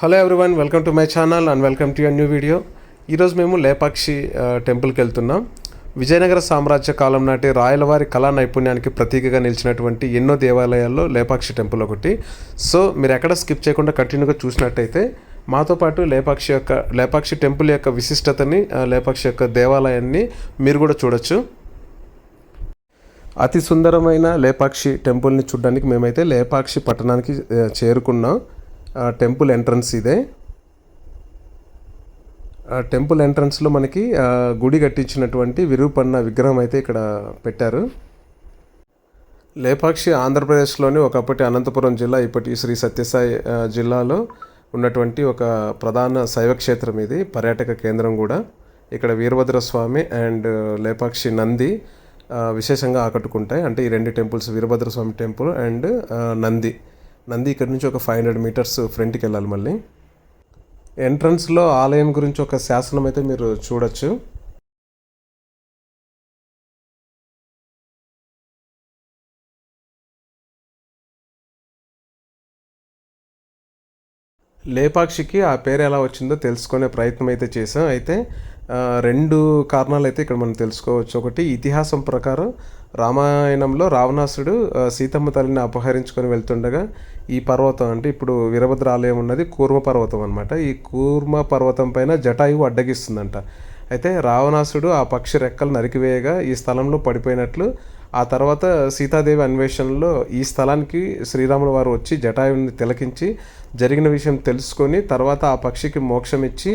Hello everyone, welcome to my channel and welcome to your new video. ఈరోజు మేము లేపాక్షి టెంపుల్కి వెళ్తున్నాం. విజయనగర సామ్రాజ్య కాలం నాటి రాయలవారి కళా నైపుణ్యానికి ప్రతీకగా నిలిచినటువంటి ఎన్నో దేవాలయాల్లో లేపాక్షి టెంపుల్ ఒకటి. సో మీరు ఎక్కడ స్కిప్ చేయకుండా కంటిన్యూగా చూసినట్టయితే మాతో పాటు లేపాక్షి టెంపుల్ యొక్క విశిష్టతని, లేపాక్షి యొక్క దేవాలయాన్ని మీరు కూడా చూడొచ్చు. అతి సుందరమైన లేపాక్షి టెంపుల్ని చూడడానికి మేమైతే లేపాక్షి పట్టణానికి చేరుకున్నాం. టెంపుల్ ఎంట్రన్స్ ఇదే. టెంపుల్ ఎంట్రన్స్లో మనకి గుడి కట్టించినటువంటి విరూపన్న విగ్రహం అయితే ఇక్కడ పెట్టారు. లేపాక్షి ఆంధ్రప్రదేశ్లోని ఒకప్పటి అనంతపురం జిల్లా, ఇప్పటి శ్రీ సత్యసాయి జిల్లాలో ఉన్నటువంటి ఒక ప్రధాన శైవక్షేత్రం ఇది, పర్యాటక కేంద్రం కూడా. ఇక్కడ వీరభద్రస్వామి అండ్ లేపాక్షి నంది విశేషంగా ఆకట్టుకుంటాయి. అంటే ఈ రెండు temples, Veerabhadraswamy temple and Nandi ఇక్కడ నుంచి ఒక 500 మీటర్స్ ఫ్రంట్కి వెళ్ళాలి. మళ్ళీ ఎంట్రన్స్లో ఆలయం గురించి ఒక శాసనం అయితే మీరు చూడొచ్చు. లేపాక్షికి ఆ పేరు ఎలా వచ్చిందో తెలుసుకునే ప్రయత్నం అయితే చేసాం. అయితే రెండు కారణాలు అయితే ఇక్కడ మనం తెలుసుకోవచ్చు. ఒకటి, ఇతిహాసం ప్రకారం రామాయణంలో రావణాసుడు సీతమ్మ తల్లిని అపహరించుకొని వెళ్తుండగా ఈ పర్వతం, అంటే ఇప్పుడు వీరభద్ర ఆలయం ఉన్నది కూర్మ పర్వతం అనమాట. ఈ కూర్మ పర్వతం పైన జటాయువు అడ్డగిస్తుందంట. అయితే రావణాసుడు ఆ పక్షి రెక్కలు నరికివేయగా ఈ స్థలంలో పడిపోయినట్లు, ఆ తర్వాత సీతాదేవి అన్వేషణలో ఈ స్థలానికి శ్రీరాముల వారు వచ్చి జటాయువుని తిలకించి జరిగిన విషయం తెలుసుకొని తర్వాత ఆ పక్షికి మోక్షం ఇచ్చి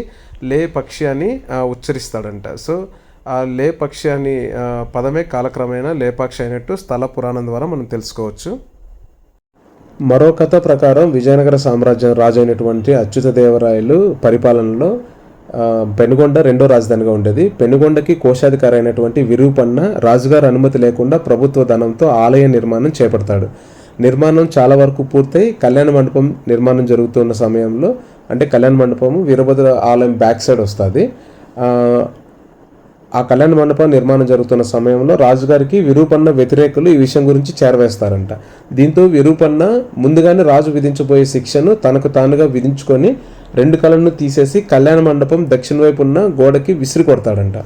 లే పక్షి అని ఉచ్చరిస్తాడంట. సో ఆ లే పక్షి అని పదమే కాలక్రమేణా లేపాక్షి అయినట్టు స్థల పురాణం ద్వారా మనం తెలుసుకోవచ్చు. మరో కథ ప్రకారం విజయనగర సామ్రాజ్యం రాజు అయినటువంటి అచ్యుతదేవరాయలు పరిపాలనలో పెనుగొండ రెండో రాజధానిగా ఉండేది. పెనుగొండకి కోశాధికారి అయినటువంటి విరూపన్న రాజుగారి అనుమతి లేకుండా ప్రభుత్వ ధనంతో ఆలయ నిర్మాణం చేపడతాడు. నిర్మాణం చాలా వరకు పూర్తయి కళ్యాణ మండపం నిర్మాణం జరుగుతున్న సమయంలో, అంటే కళ్యాణ మండపము వీరభద్ర ఆలయం బ్యాక్ సైడ్ వస్తుంది. ఆ కళ్యాణ మండపం నిర్మాణం జరుగుతున్న సమయంలో రాజుగారికి విరూపన్న వ్యతిరేకులు ఈ విషయం గురించి చేరవేస్తారంట. దీంతో విరూపన్న ముందుగానే రాజు విధించబోయే శిక్షను తనకు తానుగా విధించుకొని 2 కళ్ళను తీసేసి కళ్యాణ మండపం దక్షిణ వైపు ఉన్న గోడకి విసిరి కొడతాడంట.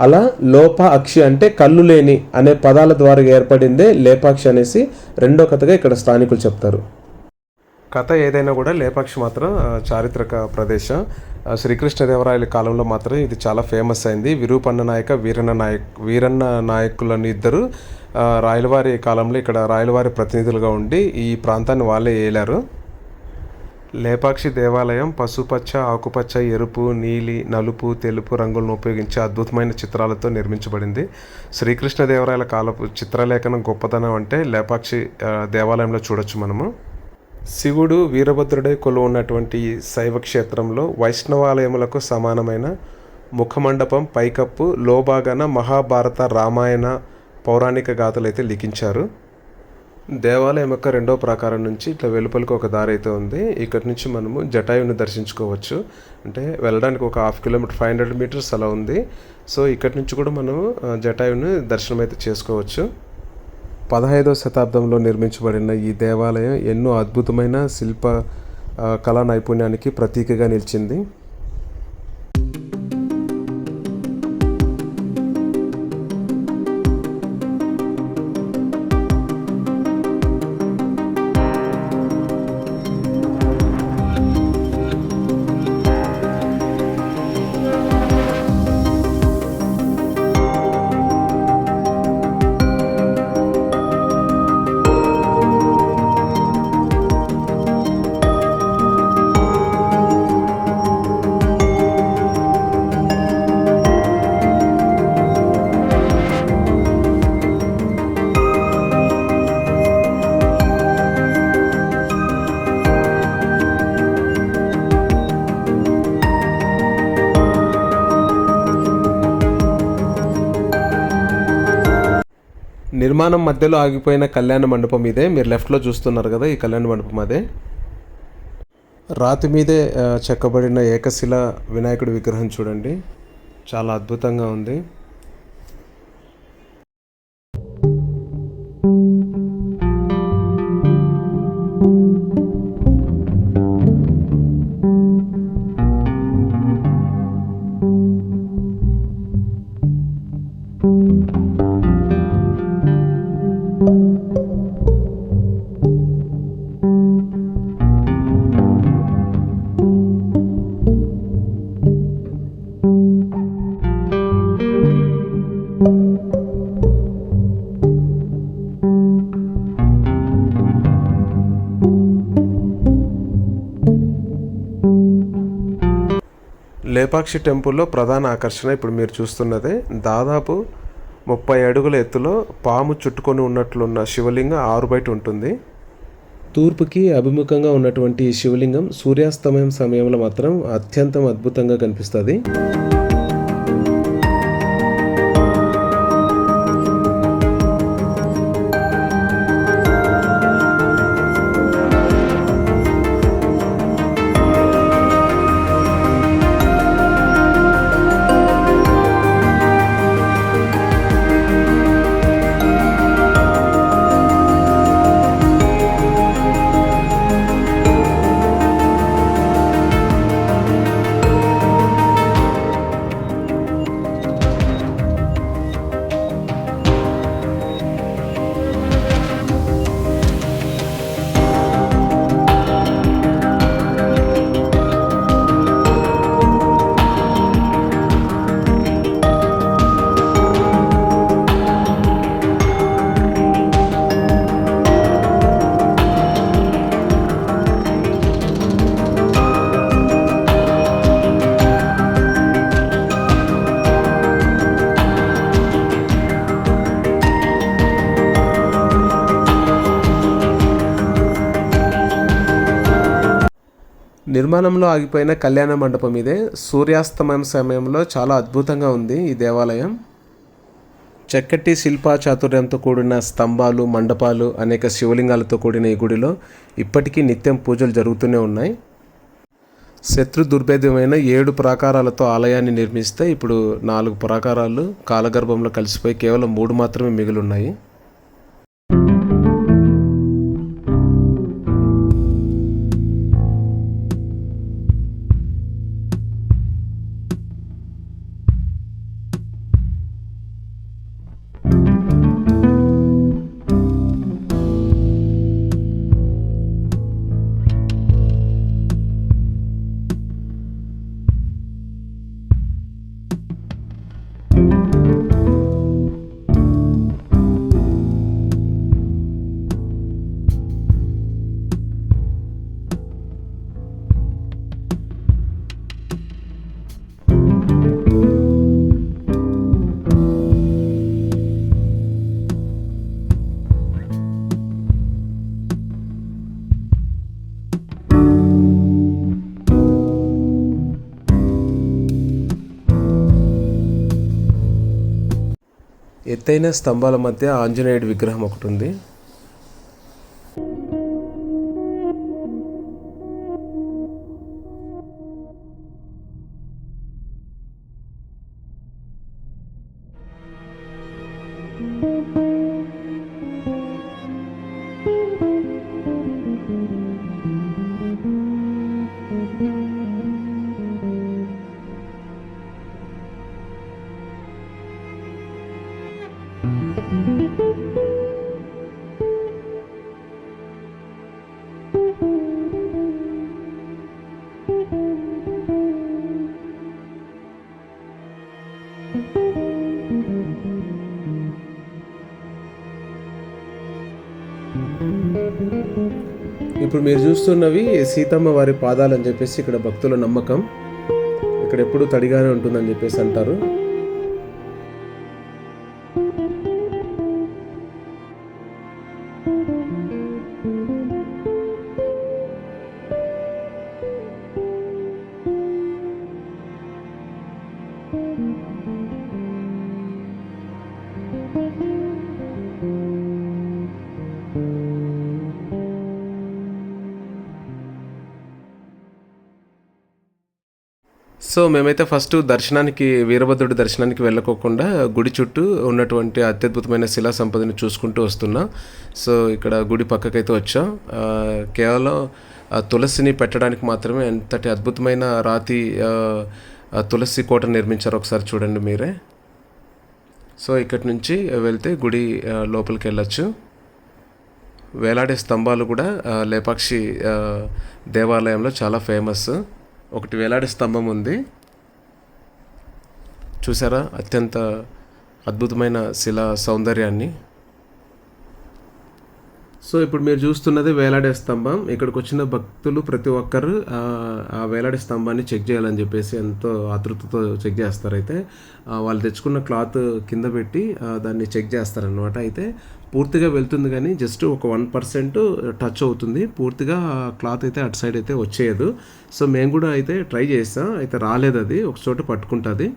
అలా లోప అక్షి అంటే కళ్ళు లేని అనే పదాల ద్వారా ఏర్పడిందే లేపాక్షి అనేసి రెండో కథగా ఇక్కడ స్థానికులు చెప్తారు. కథ ఏదైనా కూడా లేపాక్షి మాత్రం చారిత్రక ప్రదేశం. శ్రీకృష్ణదేవరాయల కాలంలో మాత్రం ఇది చాలా ఫేమస్ అయింది. విరూపన్న నాయక, వీరన్న నాయకులను ఇద్దరు రాయలవారి కాలంలో ఇక్కడ రాయలవారి ప్రతినిధులుగా ఉండి ఈ ప్రాంతాన్ని వాళ్ళే ఏలారు. లేపాక్షి దేవాలయం పసుపచ్చ, ఆకుపచ్చ, ఎరుపు, నీలి, నలుపు, తెలుపు రంగులను ఉపయోగించి అద్భుతమైన చిత్రాలతో నిర్మించబడింది. శ్రీకృష్ణదేవరాయల కాలపు చిత్రలేఖనం గొప్పతనం అంటే లేపాక్షి దేవాలయంలో చూడొచ్చు మనము. శివుడు వీరభద్రుడై కొలువు ఉన్నటువంటి శైవ క్షేత్రంలో వైష్ణవాలయములకు సమానమైన ముఖమండపం, పైకప్పు, లోభాగాన మహాభారత, రామాయణ పౌరాణిక గాథలు అయితే లిఖించారు. దేవాలయం యొక్క రెండో ప్రాకారం నుంచి ఇట్లా వెలుపలికి ఒక దారి అయితే ఉంది. ఇక్కడి నుంచి మనము జటాయువుని దర్శించుకోవచ్చు. అంటే వెళ్ళడానికి ఒక 1/2 కిలోమీటర్, 500 మీటర్స్ అలా ఉంది. సో ఇక్కడి నుంచి కూడా మనము జటాయువుని దర్శనం అయితే చేసుకోవచ్చు. 15వ శతాబ్దంలో నిర్మించబడిన ఈ దేవాలయం ఎన్నో అద్భుతమైన శిల్ప కళా నైపుణ్యానికి ప్రతీకగా నిలిచింది. నిర్మాణం మధ్యలో ఆగిపోయిన కళ్యాణ మండపం ఇదే. మీరు లెఫ్ట్లో చూస్తున్నారు కదా, ఈ కళ్యాణ మండపం అదే. రాతి మీదే చెక్కబడిన ఏకశిల వినాయకుడి విగ్రహం చూడండి, చాలా అద్భుతంగా ఉంది. లేపాక్షి టెంపుల్లో ప్రధాన ఆకర్షణ ఇప్పుడు మీరు చూస్తున్నదే దాదాపు 30 అడుగుల ఎత్తులో పాము చుట్టుకొని ఉన్నట్లున్న శివలింగం ఆరు బయట ఉంటుంది. తూర్పుకి అభిముఖంగా ఉన్నటువంటి ఈ శివలింగం సూర్యాస్తమయం సమయంలో మాత్రం అత్యంతం అద్భుతంగా కనిపిస్తుంది. నిర్మాణంలో ఆగిపోయిన కళ్యాణ మండపం ఇదే. సూర్యాస్తమయం సమయంలో చాలా అద్భుతంగా ఉంది ఈ దేవాలయం. చక్కటి శిల్పా చాతుర్యంతో కూడిన స్తంభాలు, మండపాలు, అనేక శివలింగాలతో కూడిన ఈ గుడిలో ఇప్పటికీ నిత్యం పూజలు జరుగుతూనే ఉన్నాయి. శత్రు దుర్భేద్యమైన 7 ప్రాకారాలతో ఆలయాన్ని నిర్మిస్తే ఇప్పుడు 4 ప్రాకారాలు కాలగర్భంలో కలిసిపోయి కేవలం 3 మాత్రమే మిగిలి ఉన్నాయి. ఎత్తైన స్తంభాల మధ్య ఆంజనేయుడి విగ్రహం ఒకటి ఉంది. ఇప్పుడు మీరు చూస్తున్నవి సీతమ్మ వారి పాదాలు అని చెప్పేసి ఇక్కడ భక్తుల నమ్మకం. ఇక్కడ ఎప్పుడు తడిగానే ఉంటుందని చెప్పేసి అంటారు. సో మేమైతే ఫస్ట్ దర్శనానికి, వీరభద్రుడి దర్శనానికి వెళ్ళకోకుండా గుడి చుట్టూ ఉన్నటువంటి అత్యద్భుతమైన శిలా సంపదని చూసుకుంటూ వస్తున్నాం. సో ఇక్కడ గుడి పక్కకైతే వచ్చాం. కేవలం తులసిని పెట్టడానికి మాత్రమే ఎంతటి అద్భుతమైన రాతి తులసి కోట నిర్మించారు, ఒకసారి చూడండి మీరే. సో ఇక్కడి నుంచి వెళ్తే గుడి లోపలికి వెళ్ళచ్చు. వేలాడే స్తంభాలు కూడా లేపాక్షి దేవాలయంలో చాలా ఫేమస్. ఒకటి వేలాడే స్తంభం ఉంది, చూసారా అత్యంత అద్భుతమైన శిలా సౌందర్యాన్ని. సో ఇప్పుడు మీరు చూస్తున్నది వేలాడే స్తంభం. ఇక్కడికి వచ్చిన భక్తులు ప్రతి ఒక్కరు ఆ వేలాడే స్తంభాన్ని చెక్ చేయాలని చెప్పేసి ఎంతో ఆతృతతో చెక్ చేస్తారైతే వాళ్ళు తెచ్చుకున్న క్లాత్ కింద పెట్టి దాన్ని చెక్ చేస్తారనమాట. అయితే పూర్తిగా వెళ్తుంది కానీ జస్ట్ ఒక 1% టచ్ అవుతుంది. పూర్తిగా క్లాత్ అయితే అటు సైడ్ అయితే వచ్చేయదు. సో మేము కూడా అయితే ట్రై చేస్తాం, అయితే రాలేదు, అది ఒక చోట పట్టుకుంటుంది.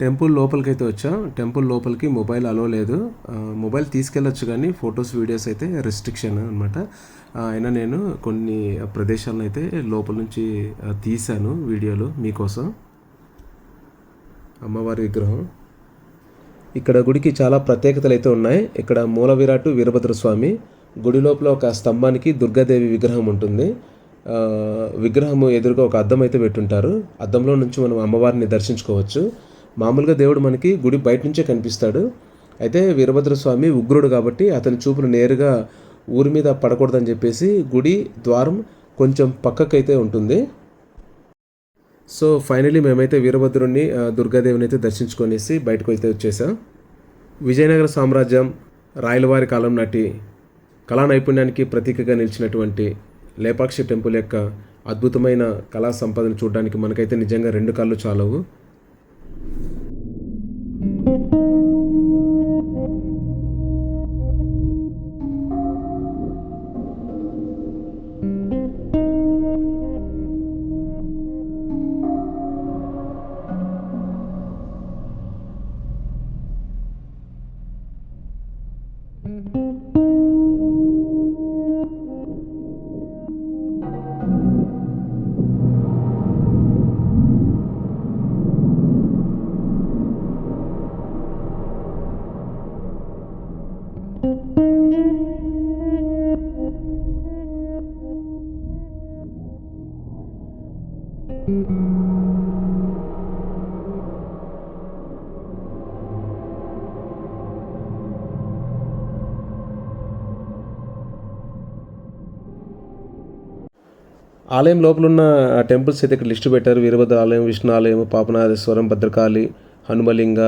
టెంపుల్ లోపలికి అయితే వచ్చాం. టెంపుల్ లోపలికి మొబైల్ అలో లేదు. మొబైల్ తీసుకెళ్ళొచ్చు కానీ ఫొటోస్ వీడియోస్ అయితే రెస్ట్రిక్షన్ అనమాట. అయినా నేను కొన్ని ప్రదేశాలను అయితే లోపల నుంచి తీశాను వీడియోలు మీకోసం. అమ్మవారి విగ్రహం ఇక్కడ గుడికి చాలా ప్రత్యేకతలు అయితే ఉన్నాయి. ఇక్కడ మూల విరాటు వీరభద్రస్వామి, గుడి లోపల ఒక స్తంభానికి దుర్గాదేవి విగ్రహం ఉంటుంది. విగ్రహము ఎదురుగా ఒక అద్దం అయితే పెట్టుంటారు. అద్దంలో నుంచి మనం అమ్మవారిని దర్శించుకోవచ్చు. మామూలుగా దేవుడు మనకి గుడి బయట నుంచే కనిపిస్తాడు. అయితే వీరభద్రస్వామి ఉగ్రుడు కాబట్టి అతని చూపులు నేరుగా ఊరి మీద పడకూడదని చెప్పేసి గుడి ద్వారం కొంచెం పక్కకైతే ఉంటుంది. సో ఫైనలీ మేమైతే వీరభద్రుడిని దుర్గాదేవిని అయితే దర్శించుకొనేసి బయటకు అయితే వచ్చేసాం. విజయనగర సామ్రాజ్యం రాయలవారి కాలం నాటి కళా నైపుణ్యానికి ప్రతీకగా నిలిచినటువంటి లేపాక్షి టెంపుల్ యొక్క అద్భుతమైన కళా సంపదను చూడడానికి మనకైతే నిజంగా 2 కళ్ళు చాలవు. ఆలయం లోపల ఉన్న టెంపుల్స్ అయితే ఇక్కడ లిస్ట్ పెట్టారు. వీరభద్ర ఆలయం, విష్ణు ఆలయం, పాపనాథేశ్వరం, భద్రకాళి, హనుమలింగ,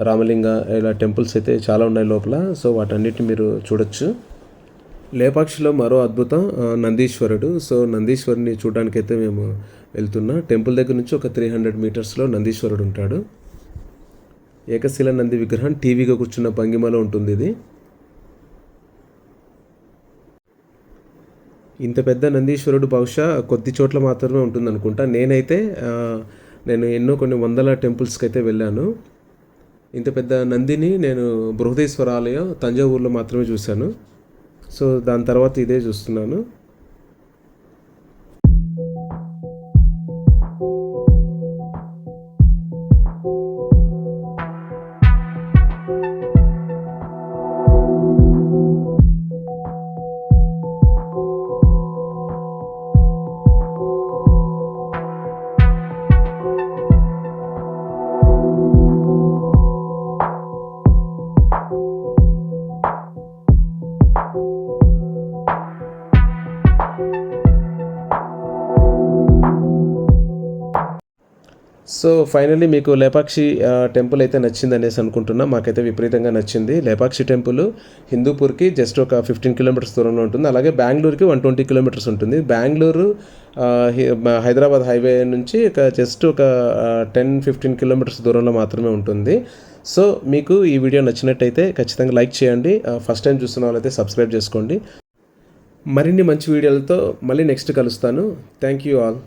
రామలింగ, ఇలా టెంపుల్స్ అయితే చాలా ఉన్నాయి లోపల. సో వాటన్నిటిని మీరు చూడొచ్చు. లేపాక్షిలో మరో అద్భుతం నందీశ్వరుడు. సో నందీశ్వరుని చూడడానికైతే మేము వెళ్తున్నా. టెంపుల్ దగ్గర నుంచి ఒక 300 మీటర్స్లో నందీశ్వరుడు ఉంటాడు. ఏకశిల నంది విగ్రహం టీవీగా కూర్చున్న భంగిమలో ఉంటుంది ఇది. ఇంత పెద్ద నందీశ్వరుడు బహుశా కొద్ది చోట్ల మాత్రమే ఉంటుంది అనుకుంటా. నేను కొన్ని వందల టెంపుల్స్కి అయితే వెళ్ళాను. ఇంత పెద్ద నందిని నేను బృహదీశ్వర ఆలయం తంజావూరులో మాత్రమే చూశాను. సో దాని తర్వాత ఇదే చూస్తున్నాను. సో ఫైనల్లీ మీకు లేపాక్షి టెంపుల్ అయితే నచ్చింది అనేసి అనుకుంటున్నా. మాకైతే విపరీతంగా నచ్చింది. లేపాక్షి టెంపుల్ హిందూపూర్కి జస్ట్ ఒక 15 కిలోమీటర్స్ దూరంలో ఉంటుంది. అలాగే బెంగళూరుకి 120 కిలోమీటర్స్ ఉంటుంది. బెంగళూరు హైదరాబాద్ హైవే నుంచి జస్ట్ ఒక 10-15 కిలోమీటర్స్ దూరంలో మాత్రమే ఉంటుంది. సో మీకు ఈ వీడియో నచ్చినట్టయితే ఖచ్చితంగా లైక్ చేయండి. ఫస్ట్ టైం చూస్తున్న వాళ్ళైతే సబ్స్క్రైబ్ చేసుకోండి. మరిన్ని మంచి వీడియోలతో మళ్ళీ నెక్స్ట్ కలుస్తాను. Thank you all.